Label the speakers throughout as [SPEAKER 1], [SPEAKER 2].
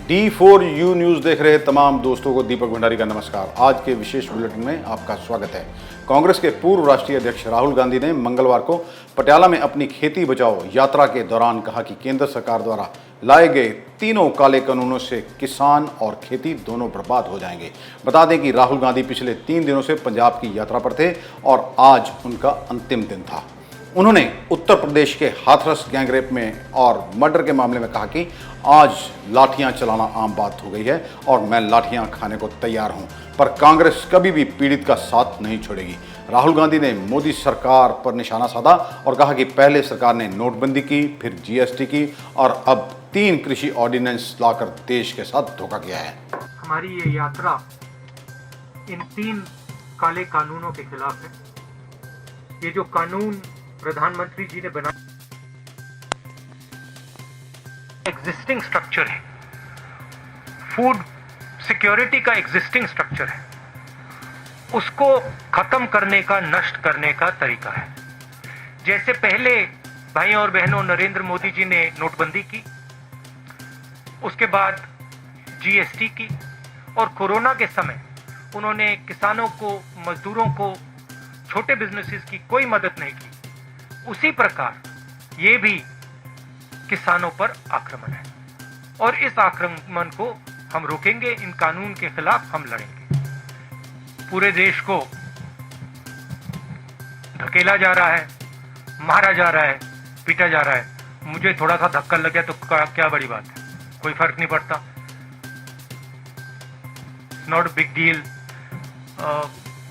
[SPEAKER 1] D4U news देख रहे तमाम दोस्तों को दीपक भंडारी का नमस्कार। आज के विशेष बुलेटिन में आपका स्वागत है। कांग्रेस के पूर्व राष्ट्रीय अध्यक्ष राहुल गांधी ने मंगलवार को पटियाला में अपनी खेती बचाओ यात्रा के दौरान कहा कि केंद्र सरकार द्वारा लाए गए तीनों काले कानूनों से किसान और खेती दोनों बर्बाद हो जाएंगे। बता दें कि राहुल गांधी पिछले 3 दिनों से पंजाब की यात्रा पर थे और आज उनका अंतिम दिन था। उन्होंने उत्तर प्रदेश के हाथरस गैंगरेप में और मर्डर के मामले में कहा कि आज लाठियां चलाना आम बात हो गई है और मैं लाठियां खाने को तैयार हूं, पर कांग्रेस कभी भी पीड़ित का साथ नहीं छोड़ेगी। राहुल गांधी ने मोदी सरकार पर निशाना साधा और कहा कि पहले सरकार ने नोटबंदी की, फिर जीएसटी की और अब 3 कृषि ऑर्डिनेंस लाकर देश के साथ धोखा किया है।
[SPEAKER 2] हमारी ये यात्रा इन 3 काले कानूनों के खिलाफ है। ये जो कानून प्रधानमंत्री जी ने बनाया एग्जिस्टिंग स्ट्रक्चर है, फूड सिक्योरिटी का एग्जिस्टिंग स्ट्रक्चर है, उसको खत्म करने का, नष्ट करने का तरीका है। जैसे पहले भाई और बहनों नरेंद्र मोदी जी ने नोटबंदी की, उसके बाद जीएसटी की और कोरोना के समय उन्होंने किसानों को, मजदूरों को, छोटे बिजनेसेस की कोई मदद नहीं की, उसी प्रकार ये भी किसानों पर आक्रमण है और इस आक्रमण को हम रोकेंगे। इन कानून के खिलाफ हम लड़ेंगे। पूरे देश को धकेला जा रहा है, मारा जा रहा है, पीटा जा रहा है। मुझे थोड़ा सा धक्का लग गया तो क्या बड़ी बात है, कोई फर्क नहीं पड़ता। Not big deal.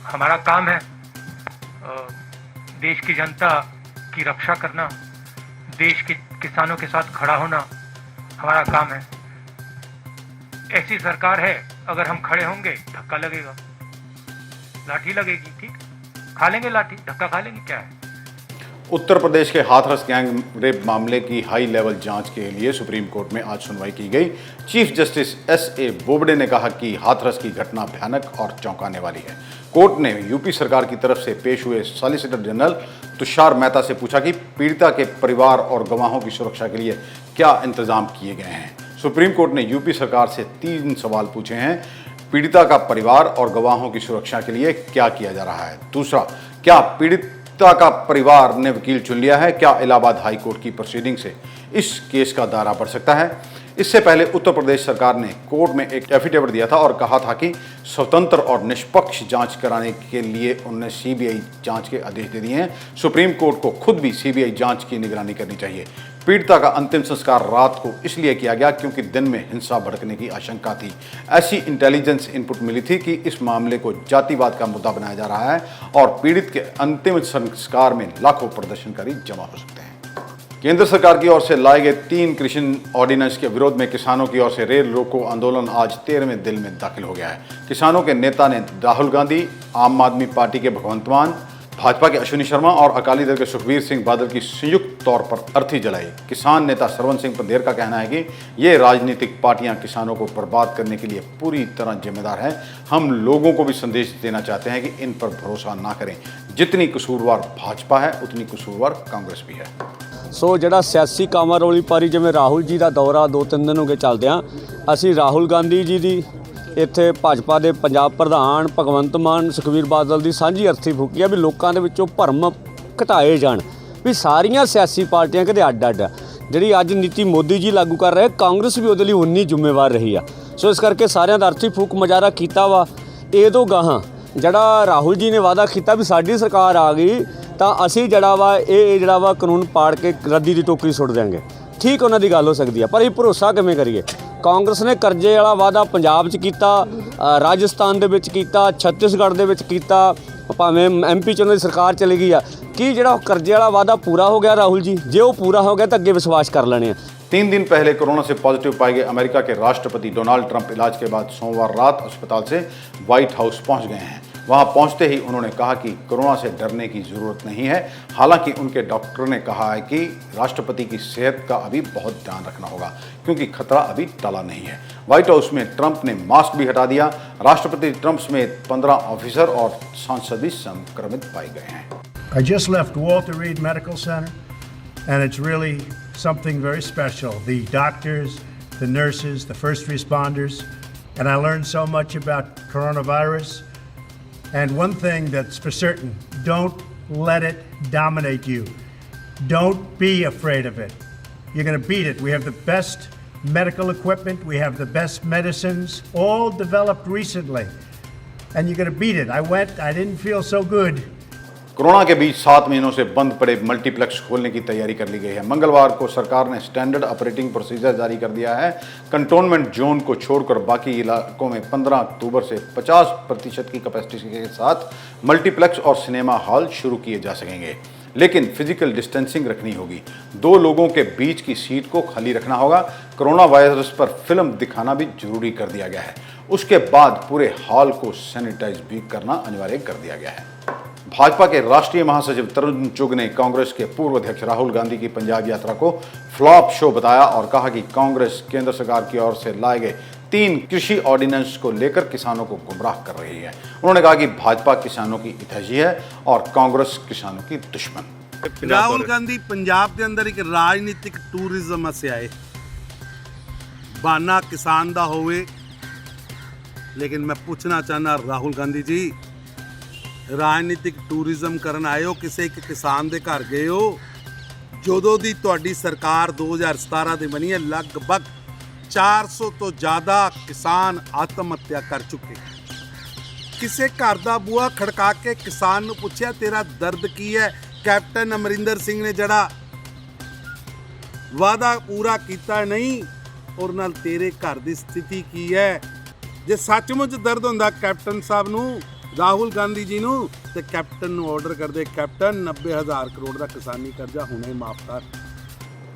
[SPEAKER 2] हमारा काम है देश की जनता की रक्षा करना, देश के किसानों के साथ खड़ा होना हमारा काम है। ऐसी सरकार है, अगर हम खड़े होंगे धक्का लगेगा, लाठी लगेगी, ठीक, खा लेंगे लाठी, धक्का खा लेंगे, क्या है।
[SPEAKER 1] उत्तर प्रदेश के हाथरस गैंग रेप मामले की हाई लेवल जांच के लिए सुप्रीम कोर्ट में आज सुनवाई की गई। Chief justice एस.ए. बोबडे ने कहा कि हाथरस की घटना भयानक और चौंकाने वाली है। कोर्ट ने यूपी सरकार की तरफ से पेश हुए सॉलिसिटर जनरल तुषार मेहता से पूछा कि पीड़िता के परिवार और गवाहों की सुरक्षा के लिए क्या इंतजाम किए गए हैं। सुप्रीम कोर्ट ने यूपी सरकार से 3 सवाल पूछे हैं। पीड़िता का परिवार और गवाहों की सुरक्षा के लिए क्या किया जा रहा है। दूसरा, क्या पीड़िता का परिवार ने वकील चुन लिया है? क्या इलाहाबाद हाई कोर्ट की प्रोसीडिंग से इस केस का दायरा बढ़ सकता है? इससे पहले उत्तर प्रदेश सरकार ने कोर्ट में एक एफिडेविट दिया था और कहा था कि स्वतंत्र और निष्पक्ष जांच कराने के लिए उन्होंने सीबीआई जांच के आदेश दे दिए हैं। सुप्रीम कोर्ट को खुद भी सीबीआई जांच की निगरानी करनी चाहिए। पीड़िता का अंतिम संस्कार रात को इसलिए किया गया क्योंकि दिन में हिंसा भड़कने की आशंका थी। ऐसी इंटेलिजेंस इनपुट मिली थी कि इस मामले को जातिवाद का मुद्दा बनाया जा रहा है और पीड़ित के अंतिम संस्कार में लाखों प्रदर्शनकारी जमा हो सकते हैं। केंद्र सरकार की ओर से लाए गए 3 कृषि ऑर्डिनेंस के विरोध में किसानों की ओर से रेल रोको आंदोलन आज 13वें दिन में दाखिल हो गया है। किसानों के नेता ने राहुल गांधी, आम आदमी पार्टी के भगवंत मान, भाजपा के अश्विनी शर्मा और अकाली दल के सुखबीर सिंह बादल की संयुक्त तौर पर अर्थी जलाई। किसान नेता सरवन सिंह पंधेर का कहना है कि ये राजनीतिक पार्टियां किसानों को बर्बाद करने के लिए पूरी तरह जिम्मेदार हैं। हम लोगों को भी संदेश देना चाहते हैं कि इन पर भरोसा ना करें। जितनी कसूरवार भाजपा है उतनी कसूरवार कांग्रेस भी है।
[SPEAKER 3] ਸੋ ਜਿਹੜਾ ਸਿਆਸੀ ਕਾਮਾਂ ਰੌਲੀ ਪਾਰੀ ਜਿਵੇਂ ਰਾਹੁਲ ਜੀ ਦਾ ਦੌਰਾ 2-3 ਦਿਨ ਹੋ ਗਏ ਚੱਲਦਿਆਂ, ਅਸੀਂ ਰਾਹੁਲ ਗਾਂਧੀ ਜੀ ਦੀ ਇੱਥੇ ਭਾਜਪਾ ਦੇ ਪੰਜਾਬ ਪ੍ਰਧਾਨ ਭਗਵੰਤ ਮਾਨ, ਸੁਖਬੀਰ ਬਾਦਲ ਦੀ ਸਾਂਝੀ ਅਰਥੀ ਫੂਕੀ ਆ ਵੀ ਲੋਕਾਂ ਦੇ ਵਿੱਚੋਂ ਭਰਮ ਘਟਾਏ ਜਾਣ, ਵੀ ਸਾਰੀਆਂ ਸਿਆਸੀ ਪਾਰਟੀਆਂ ਕਿਤੇ ਅੱਡ-ਅੱਡ ਆ। ਜਿਹੜੀ ਅੱਜ ਨੀਤੀ ਮੋਦੀ ਜੀ ਲਾਗੂ ਕਰ ਰਹੇ, ਕਾਂਗਰਸ ਵੀ ਉਹਦੇ ਲਈ ਉਨੀ ਜ਼ਿੰਮੇਵਾਰ ਰਹੀ ਆ। ਸੋ ਇਸ ਕਰਕੇ ਸਾਰਿਆਂ ਦਾ ਅਰਥੀ ਫੂਕ ਮੁਜ਼ਾਹਰਾ ਕੀਤਾ ਵਾ। ਇਹ ਤੋਂ ਗਾਹਾਂ ਜਿਹੜਾ ਰਾਹੁਲ ਜੀ ਨੇ ਵਾਅਦਾ ਕੀਤਾ ਵੀ ਸਾਡੀ ਸਰਕਾਰ ਆ ਗਈ ਤਾਂ ਅਸੀਂ ਜਿਹੜਾ ਵਾ ਕਾਨੂੰਨ ਪਾੜ ਕੇ ਰੱਦੀ ਦੀ ਟੋਕਰੀ ਸੁੱਟ ਦਿਆਂਗੇ। ਠੀਕ ਉਹਨਾਂ ਦੀ ਗੱਲ ਹੋ ਸਕਦੀ ਆ, ਪਰ ਇਹ ਭਰੋਸਾ ਕਿਵੇਂ ਕਰੀਏ? ਕਾਂਗਰਸ ਨੇ ਕਰਜ਼ੇ ਵਾਲਾ ਵਾਅਦਾ ਪੰਜਾਬ 'ਚ ਕੀਤਾ, ਰਾਜਸਥਾਨ ਦੇ ਵਿੱਚ ਕੀਤਾ, ਛੱਤੀਸਗੜ੍ਹ ਦੇ ਵਿੱਚ ਕੀਤਾ, ਭਾਵੇਂ MP 'ਚ ਉਹਨਾਂ ਦੀ ਸਰਕਾਰ ਚਲੀ ਗਈ ਆ। ਕੀ ਜਿਹੜਾ ਕਰਜ਼ੇ ਵਾਲਾ ਵਾਅਦਾ ਪੂਰਾ ਹੋ ਗਿਆ ਰਾਹੁਲ ਜੀ? ਜੇ ਉਹ ਪੂਰਾ ਹੋ ਗਿਆ ਤਾਂ ਅੱਗੇ ਵਿਸ਼ਵਾਸ ਕਰ ਲੈਣੇ ਆ।
[SPEAKER 1] 3 दिन पहले कोरोना से पॉजिटिव पाए गए अमेरिका के राष्ट्रपति डोनाल्ड ट्रंप इलाज के बाद सोमवार रात अस्पताल से व्हाइट हाउस पहुंच गए हैं। वहां पहुंचते ही उन्होंने कहा कि कोरोना से डरने की जरूरत नहीं है। हालांकि उनके डॉक्टर ने कहा है कि राष्ट्रपति की सेहत का अभी बहुत ध्यान रखना होगा क्योंकि खतरा अभी टला नहीं है। व्हाइट हाउस में ट्रंप ने मास्क भी हटा दिया। राष्ट्रपति ट्रंप समेत 15 ऑफिसर और सांसद भी संक्रमित पाए गए हैं।
[SPEAKER 4] I just left Walter Reed Medical Center and it's really something very special. The doctors, the nurses, the first responders, and I learned so much about coronavirus. And one thing that's for certain, don't let it dominate you. Don't be afraid of it. You're going to beat it. We have the best medical equipment. We have the best medicines, all developed recently. And you're going to beat it. I didn't feel so good.
[SPEAKER 1] Corona के बीच 7 महीनों से बंद पड़े multiplex खोलने की तैयारी कर ली गई है। मंगलवार को सरकार ने स्टैंडर्ड ऑपरेटिंग प्रोसीजर जारी कर दिया है। कंटोनमेंट जोन को छोड़कर बाकी इलाकों में 15 अक्टूबर से 50% की कैपेसिटी के साथ मल्टीप्लेक्स और सिनेमा हॉल शुरू किए जा सकेंगे, लेकिन फिजिकल डिस्टेंसिंग रखनी होगी। 2 लोगों के बीच की सीट को खाली रखना होगा। कोरोना वायरस पर फिल्म दिखाना भी जरूरी कर दिया गया है। उसके बाद पूरे हॉल को सैनिटाइज भी करना अनिवार्य कर दिया गया है। भाजपा के राष्ट्रीय महासचिव तरुण चुग ने कांग्रेस के पूर्व अध्यक्ष राहुल गांधी की पंजाब यात्रा को फ्लॉप शो बताया और कहा कि कांग्रेस केंद्र सरकार की ओर से लाए गए 3 कृषि ऑर्डिनेंस को लेकर किसानों को गुमराह कर रही है। उन्होंने कहा कि भाजपा किसानों की हितैषी है और कांग्रेस किसानों की दुश्मन।
[SPEAKER 5] राहुल गांधी पंजाब के अंदर एक राजनीतिक टूरिज्म से आए, बहाना किसान दा होवे, लेकिन मैं पूछना चाहना राहुल गांधी जी, राजनीतिक टूरिज्म करन आए हो, किसी एक किसान दे घर गए हो? ਜਦੋਂ ਦੀ ਤੁਹਾਡੀ ਸਰਕਾਰ 2017 ਦੀ ਬਣੀ ਹੈ, ਲਗਭਗ 400 ਤੋਂ ਜ਼ਿਆਦਾ ਕਿਸਾਨ ਆਤਮ ਹੱਤਿਆ ਕਰ ਚੁੱਕੇ। ਕਿਸੇ ਘਰ ਦਾ ਬੂਹਾ ਖੜਕਾ ਕੇ ਕਿਸਾਨ ਨੂੰ ਪੁੱਛਿਆ ਤੇਰਾ ਦਰਦ ਕੀ ਹੈ? ਕੈਪਟਨ ਅਮਰਿੰਦਰ ਸਿੰਘ ਨੇ ਜਿਹੜਾ ਵਾਅਦਾ ਪੂਰਾ ਕੀਤਾ ਨਹੀਂ, ਔਰ ਨਾਲ ਤੇਰੇ ਘਰ ਦੀ ਸਥਿਤੀ ਕੀ ਹੈ? ਜੇ ਸੱਚਮੁੱਚ ਦਰਦ ਹੁੰਦਾ ਕੈਪਟਨ ਸਾਹਿਬ ਨੂੰ, ਰਾਹੁਲ गांधी जी ਨੂੰ, ਤੇ ਕੈਪਟਨ ਨੂੰ ਆਰਡਰ ਕਰਦੇ, ਕੈਪਟਨ 90,000 ਕਰੋੜ ਦਾ ਕਿਸਾਨੀ ਕਰਜ਼ਾ ਹੁਣੇ ਮਾਫ ਕਰ।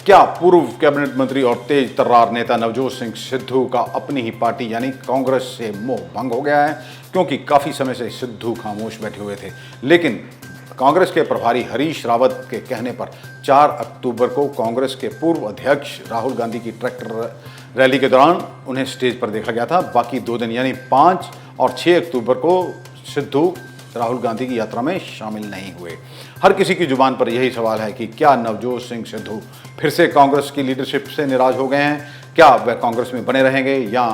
[SPEAKER 1] क्या पूर्व कैबिनेट मंत्री और तेज तर्रार नेता नवजोत सिंह सिद्धू का अपनी ही पार्टी यानी कांग्रेस से मोह भंग हो गया है? क्योंकि काफ़ी समय से सिद्धू खामोश बैठे हुए थे, लेकिन कांग्रेस के प्रभारी हरीश रावत के कहने पर 4 अक्टूबर को कांग्रेस के पूर्व अध्यक्ष राहुल गांधी की ट्रैक्टर रैली के दौरान उन्हें स्टेज पर देखा गया था। बाकी 2 दिन यानी 5 और 6 अक्टूबर को सिद्धू राहुल गांधी की यात्रा में शामिल नहीं हुए। हर किसी की जुबान पर यही सवाल है कि क्या नवजोत सिंह सिद्धू फिर से कांग्रेस की लीडरशिप से नाराज हो गए हैं? क्या वह कांग्रेस में बने रहेंगे या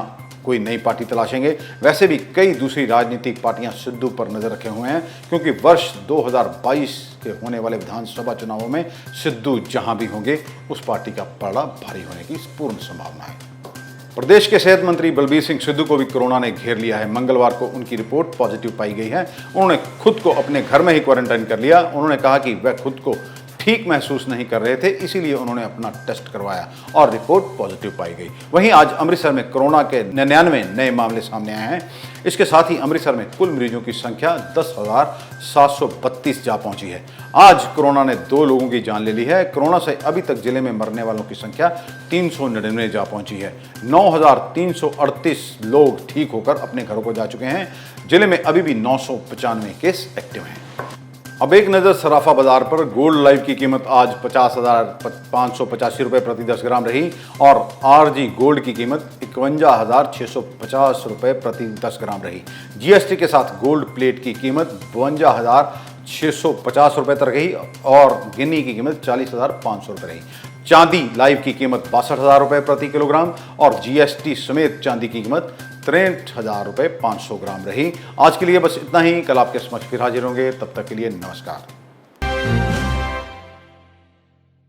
[SPEAKER 1] कोई नई पार्टी तलाशेंगे? वैसे भी कई दूसरी राजनीतिक पार्टियां सिद्धू पर नजर रखे हुए हैं, क्योंकि वर्ष 2022 के होने वाले विधानसभा चुनावों में सिद्धू जहां भी होंगे उस पार्टी का पलड़ा भारी होने की पूर्ण संभावना है। प्रदेश के सेहत मंत्री बलबीर सिंह सिद्धू को भी कोरोना ने घेर लिया है। मंगलवार को उनकी रिपोर्ट पॉजिटिव पाई गई है। उन्होंने खुद को अपने घर में ही क्वारंटाइन कर लिया। उन्होंने कहा कि वह खुद को ठीक महसूस नहीं कर रहे थे, इसीलिए उन्होंने अपना टेस्ट करवाया और रिपोर्ट पॉजिटिव पाई गई। वहीं आज अमृतसर में कोरोना के 99 नए मामले सामने आए हैं। इसके साथ ही अमृतसर में कुल मरीजों की संख्या 10,732 जा पहुंची है। आज कोरोना ने 2 लोगों की जान ले ली है। कोरोना से अभी तक जिले में मरने वालों की संख्या 399 जा पहुंची है। 9,338 लोग ठीक होकर अपने घरों को जा चुके हैं। जिले में अभी भी 995 केस एक्टिव हैं। अब एक नज़र सराफा बाजार पर। गोल्ड लाइव की कीमत आज 50,585 रुपये प्रति 10 ग्राम रही और आरजी गोल्ड की कीमत 51,650 रुपये प्रति 10 ग्राम रही। जीएसटी के साथ गोल्ड प्लेट की कीमत 52,650 रुपये तक रही और गिन्नी की कीमत 40,500 रुपये रही। चांदी लाइव की कीमत 62,000 रुपये प्रति किलोग्राम और जीएसटी समेत चांदी की कीमत 63,000 रुपये 500 ग्राम रही। आज के लिए बस इतना ही। कल आपके समक्ष फिर हाजिर होंगे, तब तक के लिए नमस्कार।